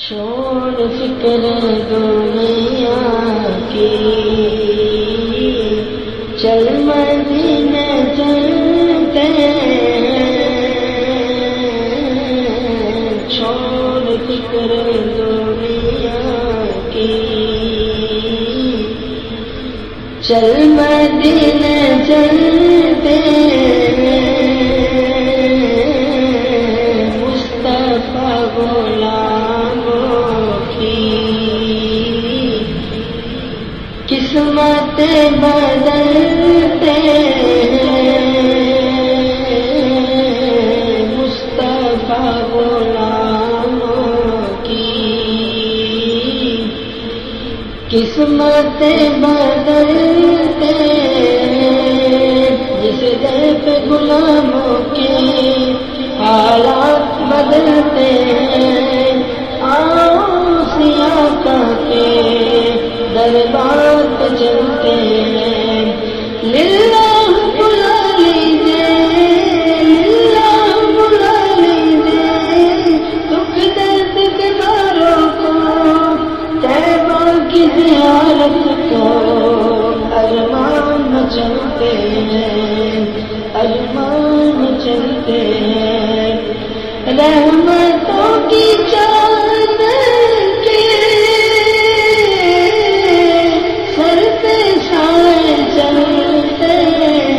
چھوڑ فکر دنیا کی، چل مدینے چلتے چھوڑ فکر دنیا کی، چل مدینے چلتے مصطفیٰ غلاموں کی قسمت بدلتے، مصطفیٰ غلاموں کی قسمت بدلتے، جس در پہ غلاموں کے حالات بدلتے ہیں، آؤ سیاقہ کے دربار پہ چلتے ہیں، للہ بلا لیجیے، للہ بلا لیجیے، دکھ درد بیماروں کو، طیبہ کی زیارت کو، ارمان میں چلتے ہیں، ارمان میں چلتے ہیں، رحمتوں کی چادر کے سر پہ سائے چلتے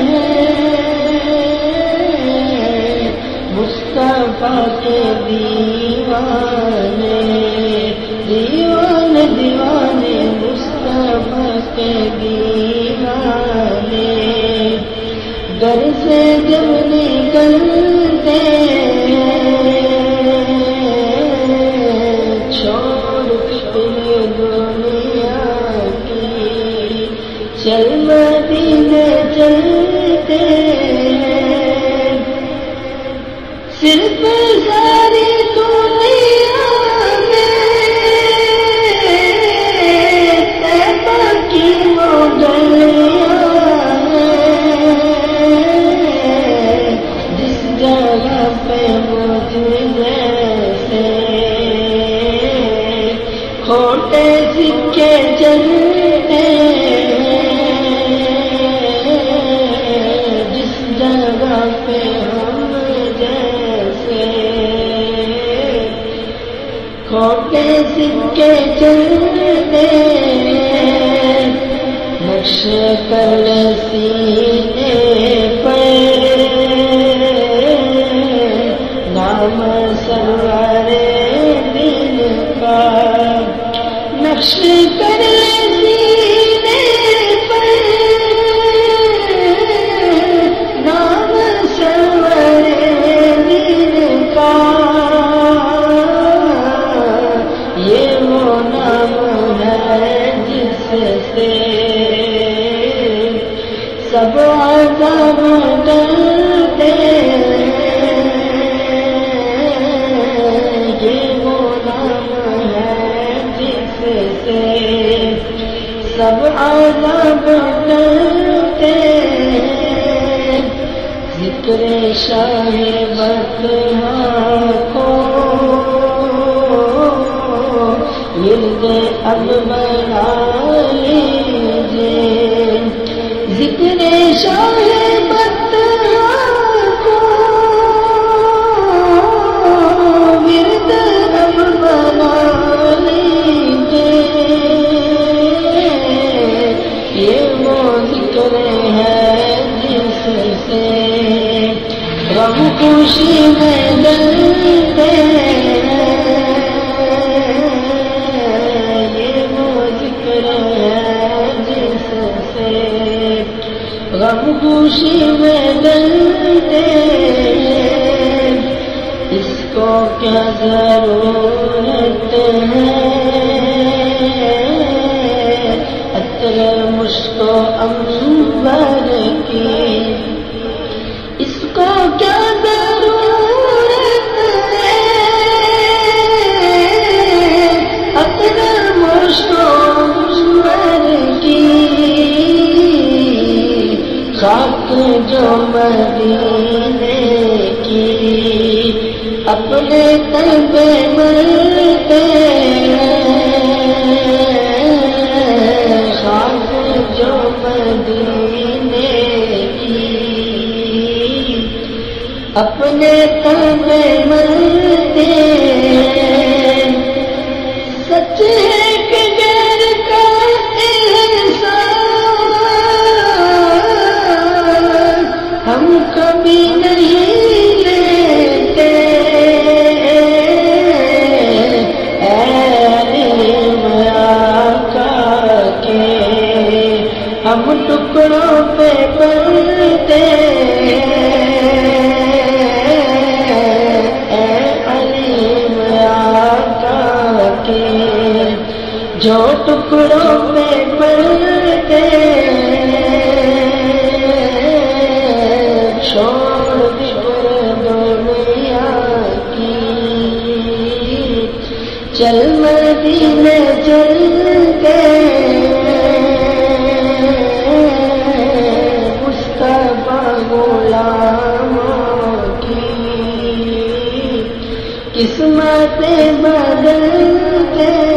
ہیں، مصطفیٰ کے دیوانے دیوانے دیوانے، مصطفیٰ کے دیوانے، گھر سے جب نکلتے چھوڑ فکر دنیا کی، چل مدینے چلتے صرف ساری دنیا میں طیبہ کی وہ گلیاں ہیں، جس جگہ پہ مجھ جیسے کھوٹے سکے چلتے، جس جگہ پہ ہم جیسے کھوٹے سکے چلتے، نقش کر سینے پر نام سرور دل کا، نقش کر سینے پر نام سرور دل کا، یہ وہ نام ہے جس سے سب عذاب ڈرتے، یہ وہ نام ہے جس سے سب عذاب ڈرتے، ذکر شاہ بطحا کو ورد اب بنا لیجیے، ذکر شاہ بطحا کو ورد اب بنا لیجیے، یہ وہ ذکر ہے جس سے غم خوشی میں ڈلتے ہیں، یہ وہ ذکر ہے جس سے غم خوشی میں ڈلتے ہیں، اس کو کیا ضرورت ہے عطر مشک و عنبر کی، اس کو کیا ضرورت ہے عطر مشک و عنبر کی، خاک جو مدینے کی اپنے طیبے مرتے خاک جو مدینے کی، اپنے طیبے مرتے سچے کے غیر کا احسان ہم کبھی نہیں لیتے، ہم ٹکڑوں پہ پلتے، اے علیم آقا کے جو ٹکڑوں پہ پلتے، چھوڑ بکر دنیا کی، چل مدینے چل کے غلاموں کی قسمت بدل کے